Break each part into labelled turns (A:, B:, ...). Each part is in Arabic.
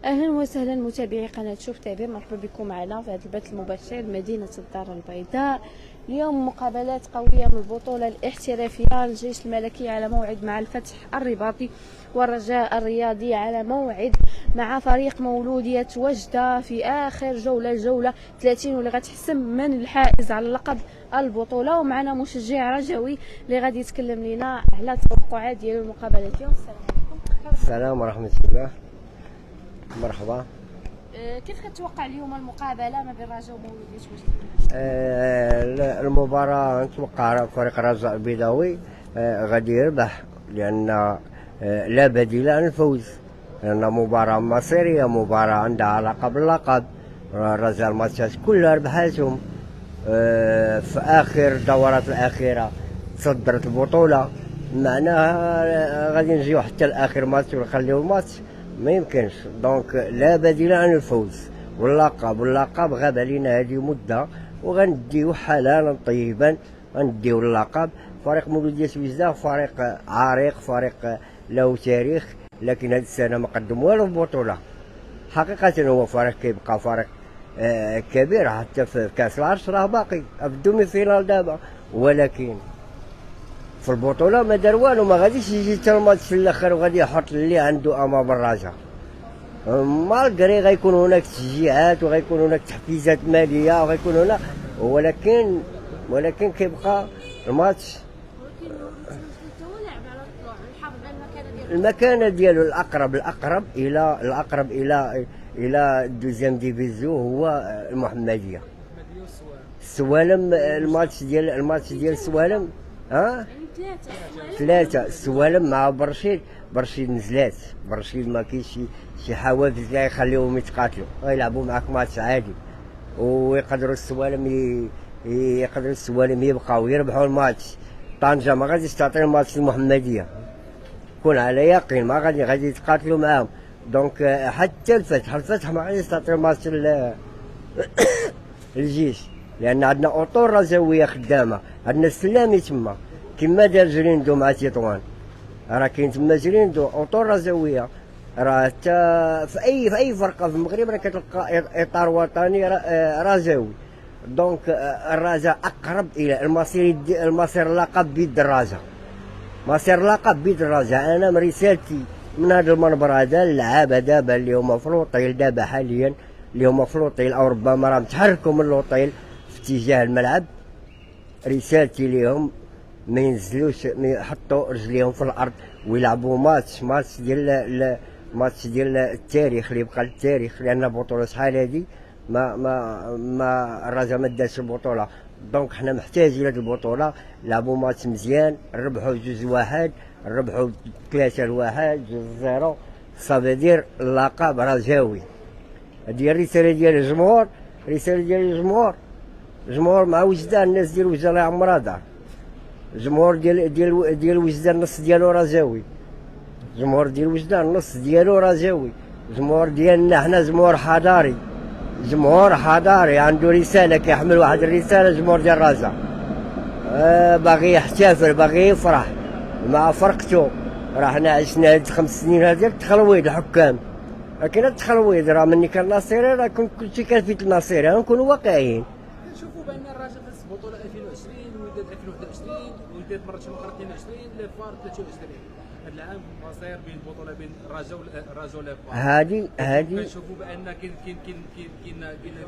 A: اهلا وسهلا متابعي قناه شوف تيفي، مرحبا بكم معنا في هذا البث المباشر مدينه الدار البيضاء. اليوم مقابلات قويه من البطوله الاحترافيه للجيش الملكي على موعد مع الفتح الرباطي، والرجاء الرياضي على موعد مع فريق مولوديه وجده في اخر جوله 30 واللي غتحسم من الحائز على لقب البطوله. ومعنا مشجع رجوي اللي غادي يتكلم لنا على التوقعات ديال المقابلات اليوم. السلام عليكم.
B: السلام ورحمة الله. مرحبا.
A: كيف كتوقع اليوم المقابله ما بين الرجاء ومولوديه وجده؟
B: المباراة نتوقع فريق الرجاء البيضاوي غادي يربح، لأن لا بديل عن الفوز، لأن مباراة مصيرية، مباراة عندها علاقة باللقب. الرجاء الماتشات كلها ربحاتهم في آخر الدورات الأخيرة، تصدرت البطولة، معناها غادي نجيو حتى لآخر ماتش ونخليو الماتش، ما يمكنش. دونك لا بديل عن الفوز واللقب غاب علينا هذه مده، وغنديو حلالا طيبا، غنديو اللقب. فريق مولودية وجدة فريق عريق، فريق له تاريخ، لكن هذه السنه ما قدم والو في البطوله. حقيقه هو فريق كيبقى فريق كبير، حتى في كاس العرش راه باقي في الدومي فينال دابا، ولكن في البطوله ما دار والو. ما غاديش يجي حتى الماتش الاخر وغادي يحط اللي عنده امام الرجاء. مالغري غيكون هناك تشجيعات وغيكون هناك تحفيزات ماليه وغيكون هناك، ولكن كيبقى الماتش المكانه ديالو الاقرب الى الدوزيام ديفيزيون هو المحمديه. السوالم، الماتش ديال السوالم ثلاثة السوالم مع برشيد نزلات، برشيد ما كاينش شي حوافز لا يخليوهم يتقاتلوا، يلعبوا معاك ماتش عادي، ويقدروا السوالم يبقاو يربحوا الماتش. طنجة ما غاديش تعطي الماتش المحمدية، كون على يقين ما غادي يتقاتلوا معاهم. دونك حتى الفتح ما غاديش تعطي الماتش الجيش، لان عندنا اطور رجويه خدامه، عندنا السلامي تما كما دار جريندو مع تطوان، راه كاين تما جريندو اطور رجويه. راه حتى في اي فرقه في المغرب راه كتلقى اطار وطني رجوي. دونك الرجاء اقرب الى المصير اللقب بيد الرجاء، مصير اللقب بيد الرجاء. انا رسالتي من هذا المنبر هذا اللعابه دابا اللي هما في الوطيل دابا حاليا، اللي هما في الوطيل او ربما راه تحركوا من الوطيل في اتجاه الملعب، رسالتي ليهم ما ينزلوش، ما يحطوا رجليهم في الارض ويلعبوا ماتش ديال التاريخ اللي يبقى للتاريخ، لان البطوله شحال هذه ما الرجاء ما داش البطوله. دونك حنا محتاجين هذه البطوله، لعبوا ماتش مزيان، ربحوا 2-1، ربحوا 3-1، 2-0، صافي دير اللقب رجاوي. هذه الرساله ديال الجمهور، الجمهور مع وجدان، الناس ديال وجدان الله يعمرها دار. الجمهور ديال وجدان النص ديالو رجاوي، الجمهور ديال وجدان النص ديالو رجاوي. الجمهور ديالنا حنا جمهور حضاري عنده رساله، كيحمل واحد الرساله. الجمهور ديال الرجاء باغي يحتفل، باغي يفرح مع فرقته. راه حنا عشنا هاد 5 سنين هذه التخلويض الحكام، لكن التخلويض راه مني كان ناصيري راه كنتي كنفيت الناصيري، نكونوا واقعيين.
C: كنشوفوا بان الرجاء فاز البطوله 2020 وداد 2021 وداد مره اخرى 22 لفار 23. هذا العام مصير بين البطوله بين الرجاء ولفار.
B: هذه
C: كنشوفوا بان كاين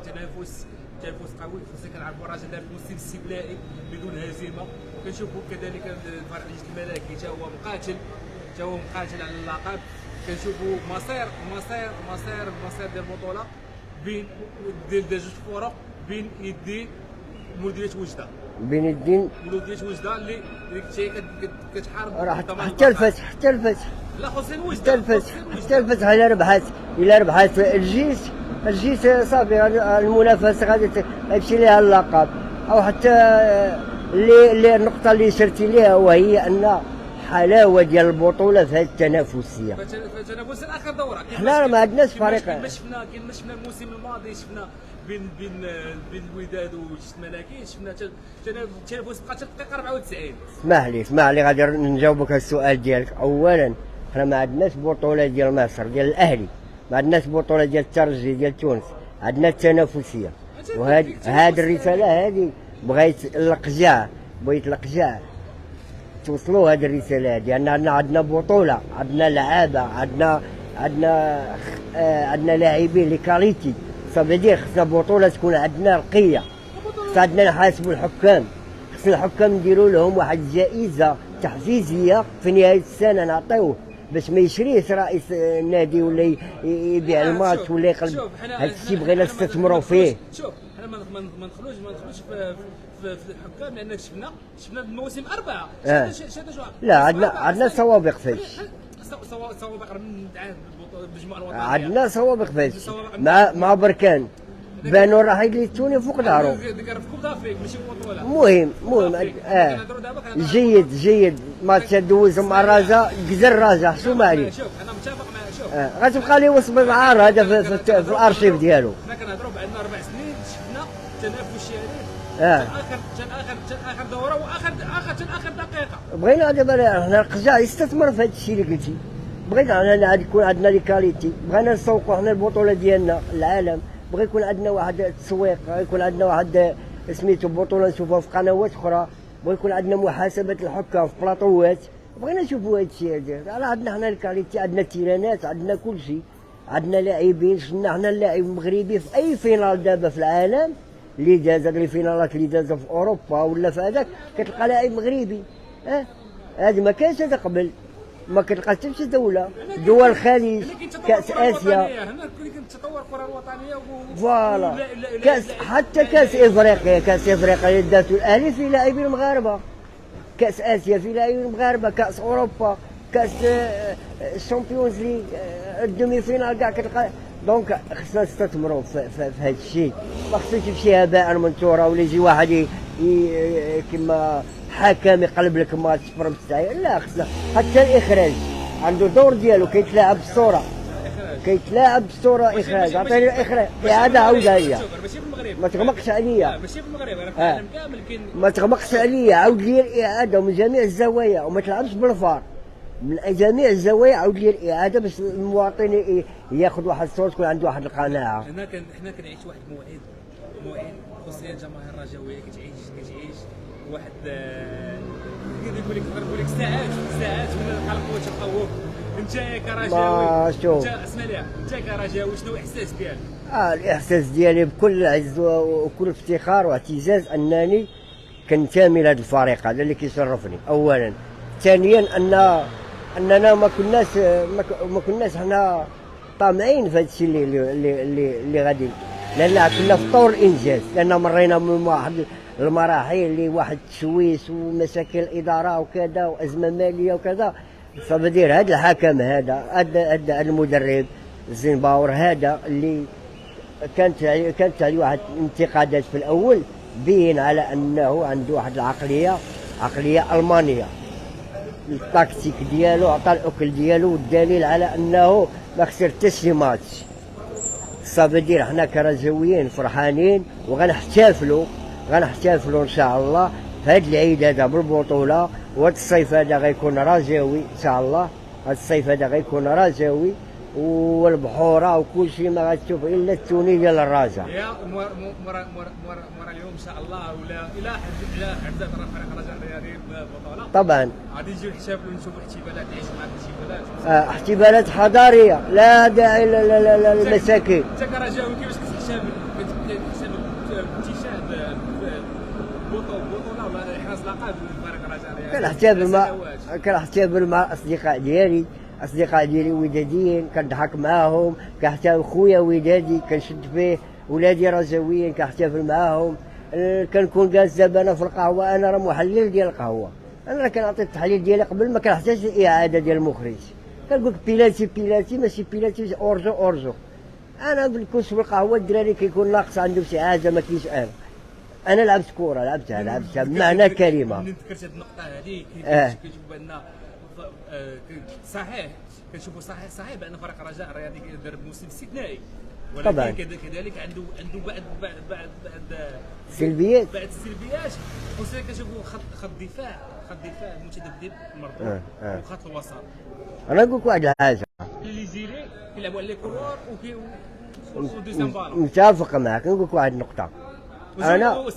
C: تنافس قوي، خصوصا كنعرفوا الرجاء دار الموسم الاستثنائي بدون هزيمه، وكنشوفوا كذلك الفريق الجيش الملكي حتى هو مقاتل على اللقب. كنشوفوا مصير ديال البطوله بين جوج فرق، بين يدين مولودية وجده، اللي كتحارب
B: حتى الفتح
C: لا خصنا وجده،
B: حتى الفتح الا ربحات الجيش صافي المنافسه غادي يمشي لها اللقب. او حتى اللي النقطه اللي شرتي ليها وهي ان حلاوه ديال البطوله في هذه التنافسيه،
C: فتنافس اخر دوره.
B: حنا ما عندناش فريق.
C: كما شفنا الموسم الماضي، شفنا بين الوداد والجيش الملكي، شفنا تنافس بقى حتى الدقيقه 94.
B: اسمح لي غادي نجاوبك على السؤال ديالك. اولا حنا ما عندناش بطوله ديال مصر ديال الاهلي، ما عندناش بطوله ديال الترجي ديال تونس، عندنا التنافسيه. وهاد الرساله هذه بغيت القجاع، بغيت القجاع توصلوا هاد الرساله هذه، ان عندنا بطوله، عندنا لعابه، عندنا لاعبين لي كاليتي. صافي خصنا بطوله تكون عندنا رقيه، خصنا عندنا نحاسبوا الحكام، خصنا الحكام نديروا لهم واحد الجائزه تحفيزيه في نهايه السنه نعطيوه، باش ما يشريش رئيس النادي ولا يبيع الماتش ولا يقلب. هذا الشيء بغينا نستثمروا فيه.
C: شوف حنا ما ندخلوش في الحكام، لان شفنا المواسم 4.
B: لا عندنا سوابق فاش،
C: سوابق من بالمجموعه الوطنيه،
B: عندنا سوابق فاش مع بركان بانوا راه يليتوني فوق دارو.
C: ديك راه في كوب دافريك ماشي بطوله.
B: المهم جيد ماتش دوز مع الرجاء، كزر الرجاء حشومه عليه.
C: شوف انا متفق معك. شوف
B: غتبقى ليه وصف العار هذا في الارشيف ديالو.
C: حنا كنهضروا عندنا 4 سنين شفنا تنافس شريف. اخر دوره واخر دقيقه.
B: بغينا دابا حنا القجاع يستثمر في هذا الشيء اللي قلتي، بغينا يكون عندنا لي كاليتي، بغينا نسوقوا حنا البطوله ديالنا للعالم، بغى يكون عندنا واحد التسويق، يكون عندنا واحد سميتو بطوله نشوفوها في قنوات اخرى، بغى يكون عندنا محاسبه الحكام في بلاطوات، بغينا نشوفوا هذا الشيء هذا. راه عندنا حنا الكاليتي، عندنا تيرانات، عندنا كل شيء، عندنا لاعبين. شفنا حنا اللاعب المغربي في اي فينال دابا في العالم اللي داز، هاد الفينالات اللي دازا في اوروبا ولا في هذاك، كتلقى لاعب مغربي. هذه ما كانش هذا قبل، ما كتلقى حتى شي دوله، دول الخليج، كاس اسيا،
C: هنا كاين تطور الكره الوطنيه
B: فوالا كاس، حتى كاس افريقيا، كاس افريقيا اللي داتو الاهلي في لاعبين مغاربه، كاس اسيا في لاعبين مغاربه، كاس اوروبا، كاس الشامبيونز ليغ الدومي فينال كاع كتلقى. دونك خصنا نستثمروا في هذا الشيء، ما خصوش يمشي هباء منثورا ولا يجي واحد كما حكم يقلب لك ماتش فرم تاعي. لا، خصنا حتى الاخراج عنده دور ديالو، كيتلاعب بالصوره، اخراج، عطيني الاخراج اعاده عاودها ليا، ما تغمقش عليا،
C: ماشي في المغرب، انا في العالم كامل كاين.
B: ما تغمقش عليا، عاود لي الاعاده من جميع الزوايا، وما تلعبش بالفار من جميع الزوايا، عاود لي الاعاده باش المواطن ياخذ واحد الصوت، تكون عنده واحد القناعه.
C: حنا كنعيش واحد موعد خصوصيا الجماهير الرجاويه كتعيش واحد نقول لك ساعات من الحلقه تلقاوه. انت كرجاوي، اسمع لي، انت كرجاوي شنو الاحساس ديالك؟
B: الاحساس ديالي بكل عز وكل افتخار واعتزاز انني كنتمي لهذا الفريق هذا اللي كيشرفني اولا. ثانيا اننا ما كناش حنا طامعين في هذا الشيء اللي غادي، لان كنا في طور الانجاز، لان مرينا من واحد المراحل اللي واحد التشويش ومشاكل الاداره وكذا وازمه ماليه وكذا. فبدير هذا الحكم هذا المدرب زينباور هذا اللي كانت عليه واحد الانتقادات في الاول، بين على انه عنده واحد عقليه المانيه، التكتيك ديالو عطى الاكل ديالو، والدليل على انه ما خسر حتى شي ماتش. صافي دير حنا كرجاويين فرحانين وغنحتفلوا ان شاء الله في هذا العيد هذا بالبطوله. وهذا الصيف هذا غيكون رجاوي ان شاء الله، هذا الصيف هذا غيكون رجاوي، والبحوره وكل شيء ما غتشوف الا التوني ديال الرجاء.
C: يا مورا اليوم ان شاء الله، ولا الى حد فريق الرجاء الرياضي بالبطوله
B: طبعا
C: غادي نجيو نحتفلوا ونشوفوا احتفالات، نعيش مع الاحتفالات،
B: احتفالات حضاريه لا داعي للمساكين.
C: انت كرجاوي كيفاش كتحسب انتشار بطوله ولا احراز لقب فريق الرجاء؟
B: كنحتفل مع الاصدقاء ديالي وداديين، كنضحك معاهم، كنحتفل خويا ودادي كنشد فيه، ولادي رجاويين كنحتفل معاهم. كنكون جالس دابا انا في القهوه، انا راه محلل ديال القهوه، انا كنعطي التحليل ديالي قبل ما كنحتاج الاعاده ديال المخرج. كنقول لك بيلاتي ماشي بيلاتي، اورجو. انا كنت في القهوه الدراري كيكون ناقص عنده شي حاجه ما كاينش، انا لعبت كره، لعبتها بمعنى كلمه.
C: ملي ذكرت هذه النقطه هذه كيشوفوا بان صحيح، كنشوفوا صحيح بان فريق الرجاء الرياضي دار موسم استثنائي،
B: طبعا
C: ولكن كذلك عنده بعد
B: سلبيات.
C: بعد السلبيات. وسير كنشوفوا خط دفاع متذبذب مربوط وخط الوسط.
B: انا نقول لك واحد الحاجه،
C: اللي زيري كيلعبوا على لي كولور ودوزيام بالون.
B: متفق معك. نقول لك واحد النقطه،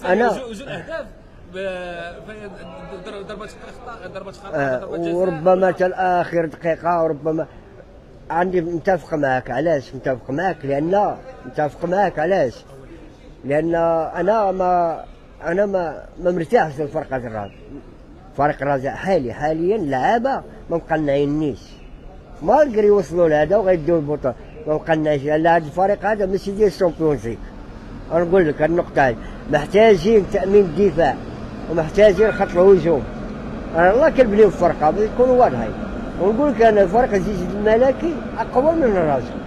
B: انا
C: جوج الاهداف ضربات خطا
B: وربما حتى اخر دقيقه، وربما عندي متفق معك. علاش متفق معك؟ لان انا ما مرتاحش لفرقه الرجاء. فريق الرجاء حاليا لعابه ما مقنعينيش، ما قدروا يوصلوا لهذا وغيديو البطوله، ما مقنعينش. لان هذا الفريق هذا ماشي ديال الشامبيونز ليغ. انا نقول لك هذه النقطه هذه، محتاجين تامين الدفاع ومحتاجين خط الهجوم. انا الله كنبنيو الفرقه يكونوا واضحين. ونقول لك انا فريق الجيش الملكي اقوى من الرجاء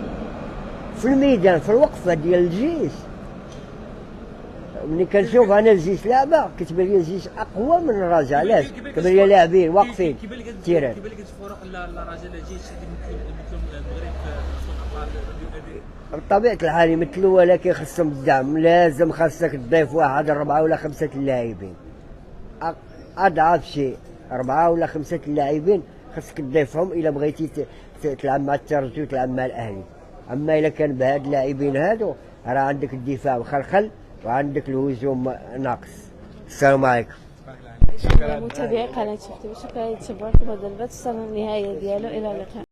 B: في الميدان، في الوقفه ديال الجيش. ملي كنشوف انا الجيش لعبه كتبان لي الجيش اقوى من الرجاء. علاش؟ كتبان لي لاعبين واقفين تيران.
C: كيبان لك الفرق الرجاء الجيش مثل المغرب
B: بطبيعه الحال يمثلوا، ولكن خصهم الدعم. لازم خاصك تضيف واحد 4 ولا 5 اللاعبين، اضعف شيء 4 ولا 5 اللاعبين خاصك تضيفهم الا بغيتي تلعب مع الترجي وتلعب مع الاهلي. اما الا كان بهاد اللاعبين هادو راه عندك الدفاع مخلخل وعندك الهجوم ناقص. السلام عليكم.
A: شكرا متابعي قناه شفتي، شكرا لتبعكم. هذا البث وصلنا للنهايه ديالو. الى اللقاء.